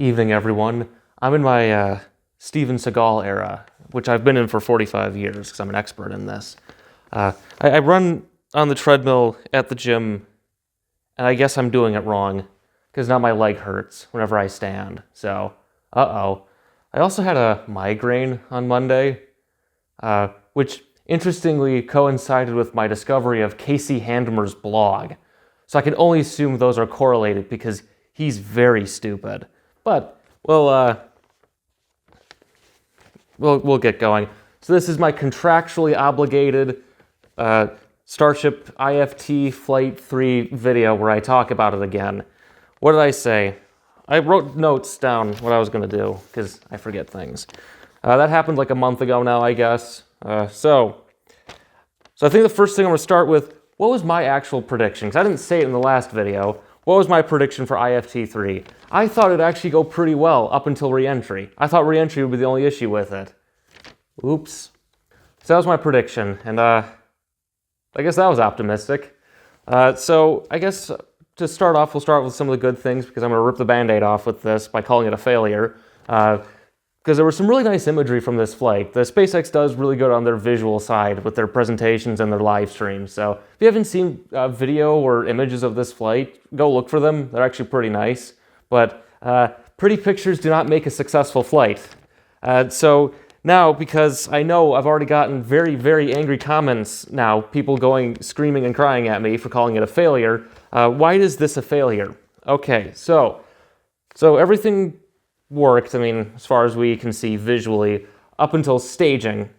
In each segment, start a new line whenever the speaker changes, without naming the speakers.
Evening, everyone. I'm in my Steven Seagal era, which I've been in for 45 years because I'm an expert in this. I run on the treadmill at the gym, and I guess I'm doing it wrong because now my leg hurts whenever I stand. So, uh-oh. I also had a migraine on Monday, which interestingly coincided with my discovery of Casey Handmer's blog. So I can only assume those are correlated because he's very stupid. But we'll get going. So this is my contractually obligated Starship IFT Flight 3 video where I talk about it again. What did I say? I wrote notes down what I was going to do because I forget things. That happened like a month ago now, I guess. So I think the first thing I'm going to start with, what was my actual prediction? Because I didn't say it in the last video. What was my prediction for IFT-3? I thought it'd actually go pretty well up until re-entry. I thought re-entry would be the only issue with it. Oops. So that was my prediction, and I guess that was optimistic. So I guess to start off, we'll start with some of the good things because I'm going to rip the Band-Aid off with this by calling it a failure. Because there was some really nice imagery from this flight. The SpaceX does really good on their visual side with their presentations and their live streams. So if you haven't seen video or images of this flight, go look for them. They're actually pretty nice. But pretty pictures do not make a successful flight. So now, because I know I've already gotten very, very angry comments now, people going screaming and crying at me for calling it a failure, why is this a failure? Okay, so everything worked, I mean, as far as we can see visually, up until staging.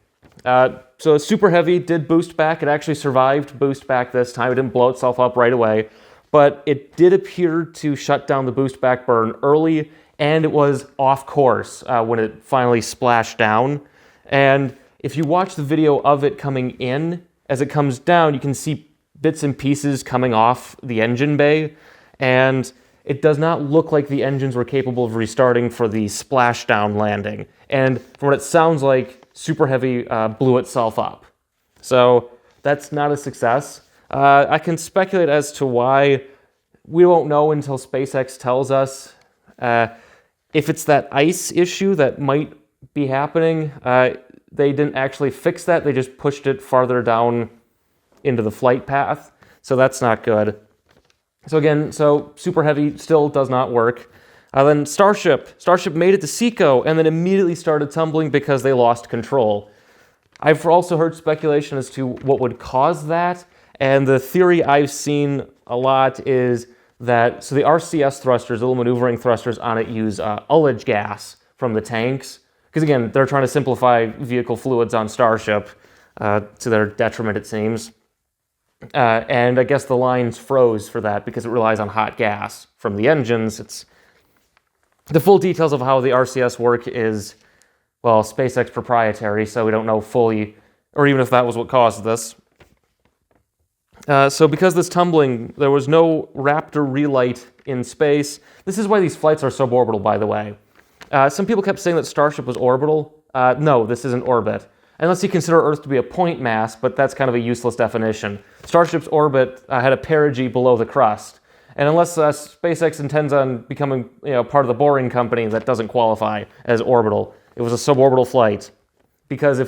So Super Heavy did boost back. It actually survived boost back this time. It didn't blow itself up right away. But it did appear to shut down the boost back burn early, and it was off course when it finally splashed down. And if you watch the video of it coming in, as it comes down, you can see bits and pieces coming off the engine bay, and it does not look like the engines were capable of restarting for the splashdown landing. And from what it sounds like, Super Heavy blew itself up. So that's not a success. I can speculate as to why. We won't know until SpaceX tells us. If it's that ice issue that might be happening, they didn't actually fix that. They just pushed it farther down into the flight path. So that's not good. So again, Super Heavy still does not work. Then Starship made it to SECO and then immediately started tumbling because they lost control. I've also heard speculation as to what would cause that, and the theory I've seen a lot is that, so the RCS thrusters, the little maneuvering thrusters on it use ullage gas from the tanks, because again, they're trying to simplify vehicle fluids on Starship to their detriment, it seems. And I guess the lines froze for that because it relies on hot gas from the engines. It's the full details of how the RCS work is, well, SpaceX proprietary, so we don't know fully, or even if that was what caused this. So because this tumbling, there was no Raptor relight in space. This is why these flights are suborbital, by the way. Some people kept saying that Starship was orbital. No, this isn't orbit. Unless you consider Earth to be a point mass, but that's kind of a useless definition. Starship's orbit had a perigee below the crust. And unless SpaceX intends on becoming part of the Boring Company, that doesn't qualify as orbital. It was a suborbital flight. Because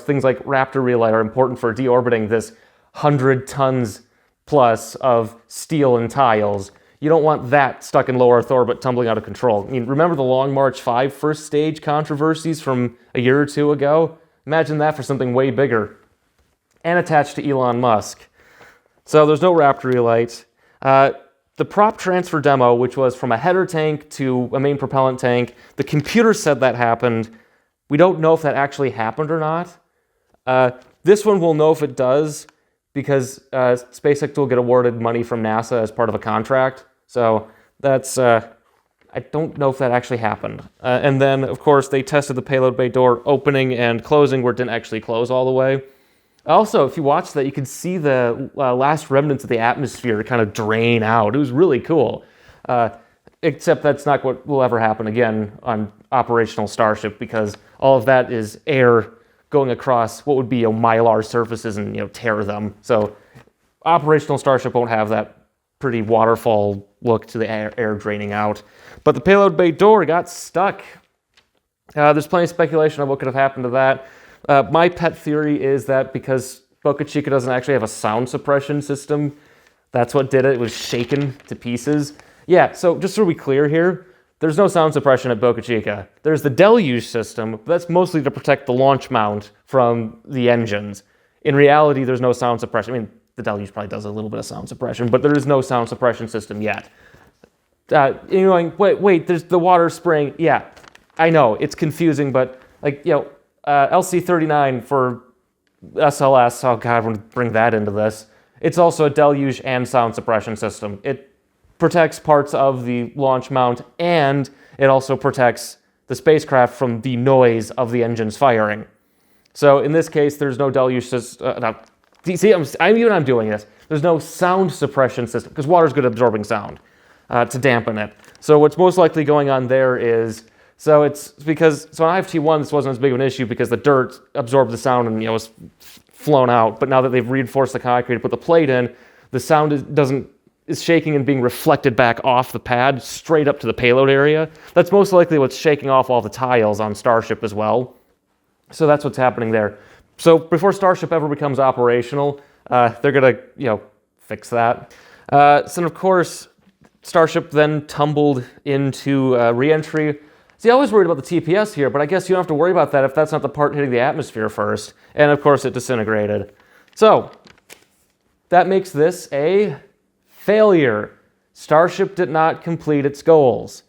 things like Raptor relight are important for deorbiting this 100 tons plus of steel and tiles. You don't want that stuck in low Earth orbit tumbling out of control. I mean, remember the Long March 5 first stage controversies from a year or two ago? Imagine that for something way bigger and attached to Elon Musk. So there's no Raptor relight. The prop transfer demo, which was from a header tank to a main propellant tank, the computer said that happened. We don't know if that actually happened or not. This one we'll know if it does, because SpaceX will get awarded money from NASA as part of a contract. So that's, I don't know if that actually happened. And then, of course, they tested the payload bay door opening and closing where it didn't actually close all the way. Also, if you watch that, you can see the last remnants of the atmosphere kind of drain out. It was really cool. Except that's not what will ever happen again on operational Starship, because all of that is air going across what would be Mylar surfaces and tear them. So operational Starship won't have that pretty waterfall look to the air draining out. But the payload bay door got stuck. There's plenty of speculation of what could have happened to that. My pet theory is that because Boca Chica doesn't actually have a sound suppression system, that's what did it. It was shaken to pieces. Yeah, so just so we clear here, there's no sound suppression at Boca Chica. There's the deluge system, but that's mostly to protect the launch mount from the engines. In reality, there's no sound suppression. I mean, the deluge probably does a little bit of sound suppression, but there is no sound suppression system yet. You're going, wait, there's the water spraying. Yeah, I know, it's confusing, but like, LC-39 for SLS, oh God, I'm going to bring that into this. It's also a deluge and sound suppression system. It protects parts of the launch mount, and it also protects the spacecraft from the noise of the engines firing. So in this case, there's no deluge system. See, I'm doing this. There's no sound suppression system, because water's good at absorbing sound to dampen it. So what's most likely going on there is, so on IFT-1, this wasn't as big of an issue because the dirt absorbed the sound and was flown out. But now that they've reinforced the concrete to put the plate in, the sound is shaking and being reflected back off the pad straight up to the payload area. That's most likely what's shaking off all the tiles on Starship as well. So that's what's happening there. So before Starship ever becomes operational, they're gonna fix that. So of course, Starship then tumbled into re-entry. See, I was worried about the TPS here, but I guess you don't have to worry about that if that's not the part hitting the atmosphere first. And of course, it disintegrated. So that makes this a failure. Starship did not complete its goals.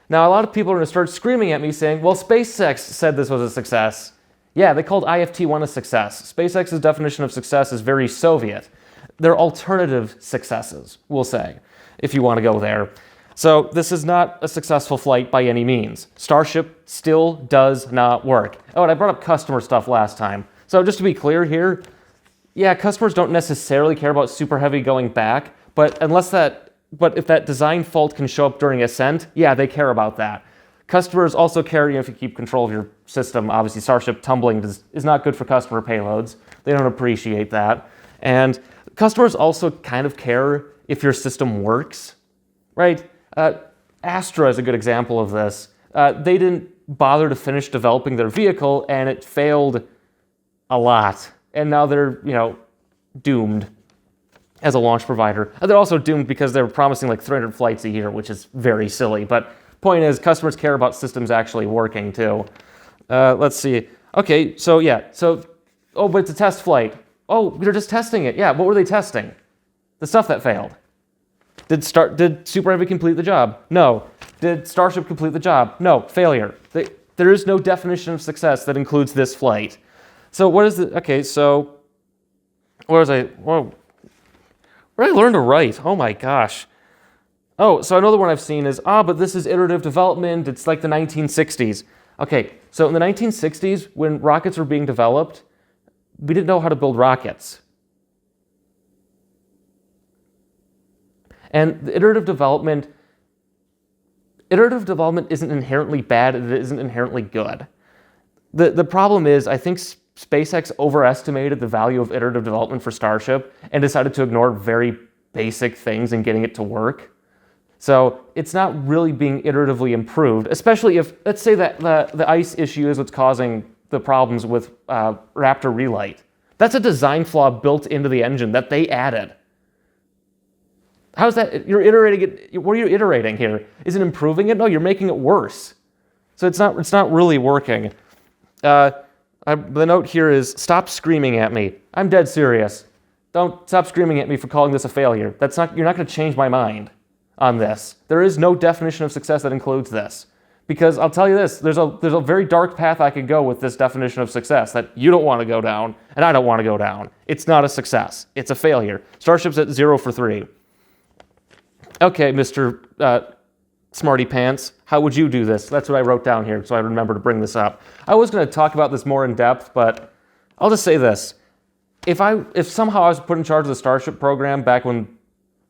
Now, a lot of people are going to start screaming at me saying, well, SpaceX said this was a success. Yeah, they called IFT-1 a success. SpaceX's definition of success is very Soviet. They're alternative successes, we'll say, if you want to go there. So this is not a successful flight by any means. Starship still does not work. Oh, and I brought up customer stuff last time. So just to be clear here, yeah, customers don't necessarily care about super heavy going back, but if that design fault can show up during ascent, yeah, they care about that. Customers also care if you keep control of your system. Obviously, Starship tumbling is not good for customer payloads. They don't appreciate that. And customers also kind of care if your system works, right? Astra is a good example of this. They didn't bother to finish developing their vehicle, and it failed a lot. And now they're, doomed as a launch provider. And they're also doomed because they're promising like 300 flights a year, which is very silly. But point is, customers care about systems actually working too. Let's see. Okay, so yeah. But it's a test flight. Oh, they're just testing it. Yeah, what were they testing? The stuff that failed. Did Super Heavy complete the job? No. Did Starship complete the job? No. Failure. There is no definition of success that includes this flight. So what is the... Okay, so... Where was I... Whoa. Where did I learn to write? Oh my gosh. Oh, so another one I've seen is, but this is iterative development. It's like the 1960s. Okay, so in the 1960s, when rockets were being developed, we didn't know how to build rockets. And the iterative development isn't inherently bad, it isn't inherently good. The problem is, I think SpaceX overestimated the value of iterative development for Starship and decided to ignore very basic things in getting it to work. So it's not really being iteratively improved, especially if, let's say that the ice issue is what's causing the problems with Raptor relight. That's a design flaw built into the engine that they added. How's that? You're iterating it. What are you iterating here? Is it improving it? No, you're making it worse. So it's not really working. The note here is, stop screaming at me. I'm dead serious. Don't stop screaming at me for calling this a failure. You're not going to change my mind on this. There is no definition of success that includes this. Because I'll tell you this, there's a very dark path I could go with this definition of success that you don't want to go down, and I don't want to go down. It's not a success. It's a failure. Starship's at 0 for 3. Okay, Mr. Smarty Pants, how would you do this? That's what I wrote down here, so I remember to bring this up. I was going to talk about this more in depth, but I'll just say this. If somehow I was put in charge of the Starship program back when,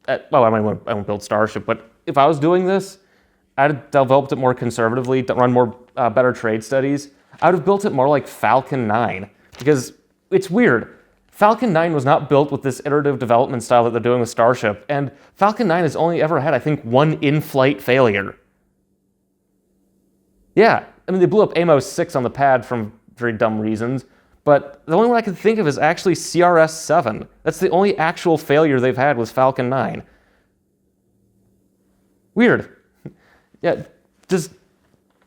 I won't build Starship, but if I was doing this, I'd have developed it more conservatively, to run more better trade studies. I would have built it more like Falcon 9, because it's weird. Falcon 9 was not built with this iterative development style that they're doing with Starship, and Falcon 9 has only ever had, I think, one in-flight failure. Yeah, I mean, they blew up Amos 6 on the pad from very dumb reasons, but the only one I can think of is actually CRS-7. That's the only actual failure they've had was Falcon 9. Weird. Yeah, just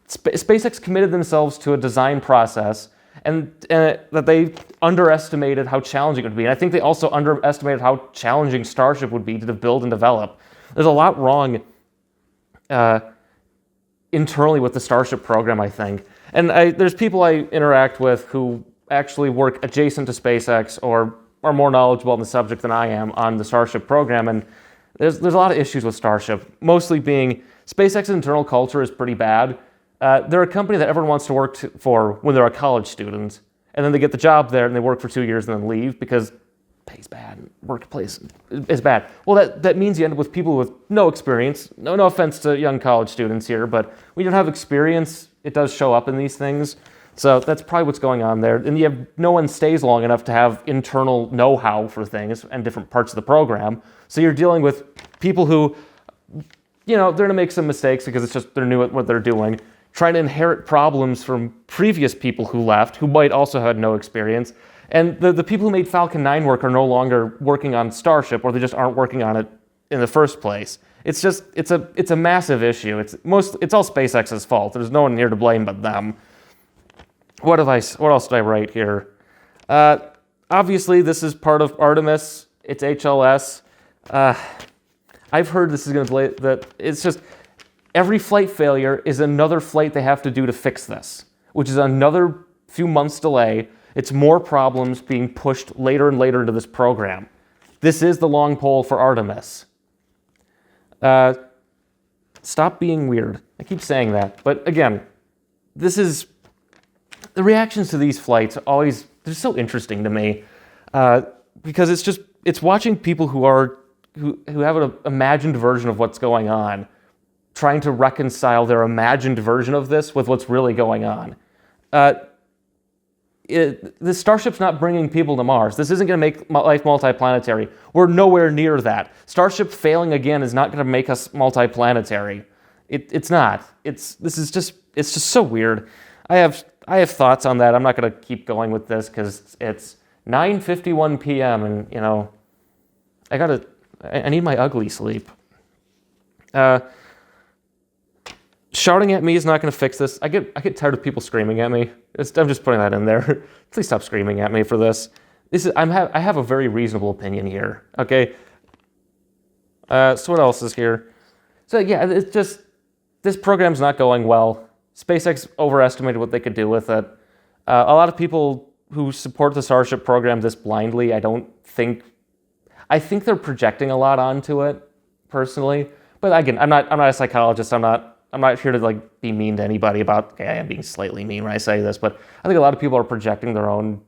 SpaceX committed themselves to a design process and that they underestimated how challenging it would be. And I think they also underestimated how challenging Starship would be to build and develop. There's a lot wrong internally with the Starship program, I think. And there's people I interact with who actually work adjacent to SpaceX or are more knowledgeable on the subject than I am on the Starship program. And there's a lot of issues with Starship, mostly being SpaceX's internal culture is pretty bad. They're a company that everyone wants to work for when they're a college student, and then they get the job there and they work for 2 years and then leave because pay's bad and workplace is bad. Well, that means you end up with people with no experience. No offense to young college students here, but when you don't have experience, it does show up in these things. So that's probably what's going on there. And no one stays long enough to have internal know-how for things and different parts of the program. So you're dealing with people who, they're going to make some mistakes because it's just they're new at what they're doing, trying to inherit problems from previous people who left, who might also have no experience. And the people who made Falcon 9 work are no longer working on Starship, or they just aren't working on it in the first place. It's a massive issue. It's all SpaceX's fault. There's no one here to blame but them. What else did I write here? Obviously, this is part of Artemis. It's HLS. I've heard this is going to that it's just every flight failure is another flight they have to do to fix this, which is another few months delay. It's more problems being pushed later and later into this program. This is the long pole for Artemis. Stop being weird. I keep saying that. But again, the reactions to these flights they're so interesting to me because it's watching people who have an imagined version of what's going on, trying to reconcile their imagined version of this with what's really going on. The Starship's not bringing people to Mars. This isn't going to make life multiplanetary. We're nowhere near that. Starship failing again is not going to make us multiplanetary. It's not. It's just so weird. I have thoughts on that. I'm not going to keep going with this because it's 9:51 p.m. and I need my ugly sleep. Shouting at me is not going to fix this. I get tired of people screaming at me. I'm just putting that in there. Please stop screaming at me for this. I have a very reasonable opinion here. Okay. So what else is here? So yeah, it's just this program's not going well. SpaceX overestimated what they could do with it. A lot of people who support the Starship program this blindly, I think they're projecting a lot onto it, personally. But again, I'm not a psychologist. I'm not here to be mean to anybody about. Okay, I am being slightly mean when I say this, but I think a lot of people are projecting their own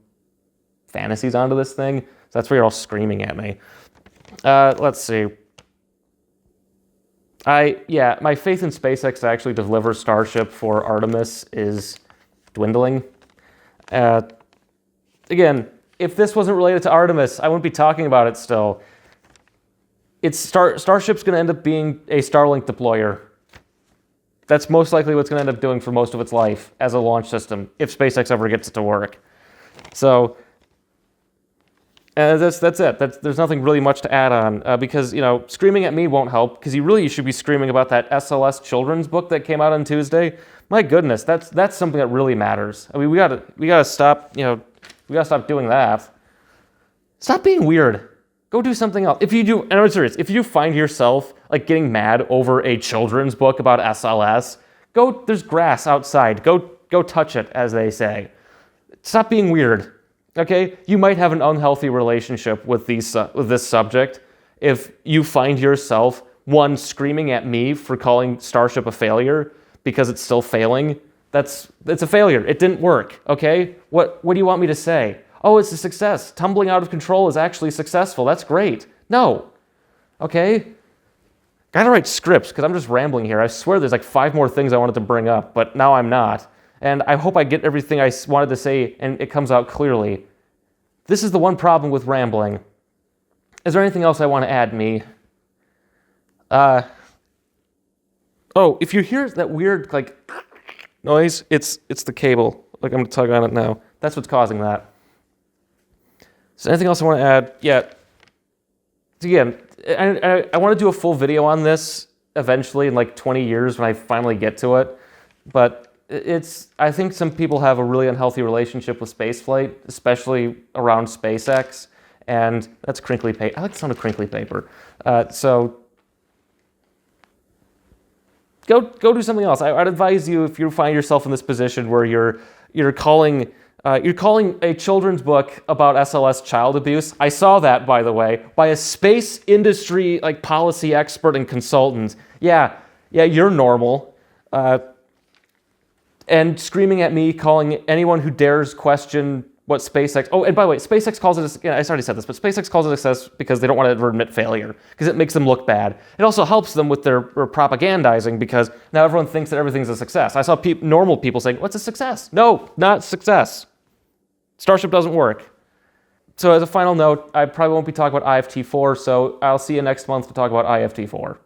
fantasies onto this thing. So that's why you're all screaming at me. Let's see. My faith in SpaceX to actually deliver Starship for Artemis is dwindling. Again, if this wasn't related to Artemis, I wouldn't be talking about it still. Starship's going to end up being a Starlink deployer. That's most likely what's going to end up doing for most of its life as a launch system, if SpaceX ever gets it to work. So that's it. There's nothing really much to add on because screaming at me won't help. Because you should be screaming about that SLS children's book that came out on Tuesday. My goodness, that's something that really matters. I mean, we gotta stop. We gotta stop doing that. Stop being weird. Go do something else. And I'm serious, if you find yourself getting mad over a children's book about SLS, there's grass outside. Go touch it, as they say. Stop being weird. Okay? You might have an unhealthy relationship with this subject if you find yourself, one, screaming at me for calling Starship a failure because it's still failing. It's a failure. It didn't work. Okay? What do you want me to say? Oh, it's a success. Tumbling out of control is actually successful. That's great. No. Okay? Gotta write scripts because I'm just rambling here. I swear there's 5 more things I wanted to bring up, but now I'm not. And I hope I get everything I wanted to say and it comes out clearly. This is the one problem with rambling. Is there anything else I want to add, me? Oh, if you hear that weird, like, noise, it's the cable. Like, I'm going to tug on it now. That's what's causing that. Is there anything else I want to add? Yeah. So again, I want to do a full video on this eventually in like 20 years when I finally get to it. But I think some people have a really unhealthy relationship with spaceflight, especially around SpaceX. And that's crinkly paper. I like the sound of crinkly paper. So go do something else. I'd advise you, if you find yourself in this position where you're calling a children's book about SLS child abuse. I saw that, by the way, by a space industry like policy expert and consultant. Yeah, you're normal. And screaming at me, calling anyone who dares question what SpaceX... Oh, and by the way, SpaceX calls it... I already said this, but SpaceX calls it a success because they don't want to ever admit failure, because it makes them look bad. It also helps them with their propagandizing, because now everyone thinks that everything's a success. I saw normal people saying, what's a success? No, not success. Starship doesn't work. So as a final note, I probably won't be talking about IFT-4, so I'll see you next month to talk about IFT-4.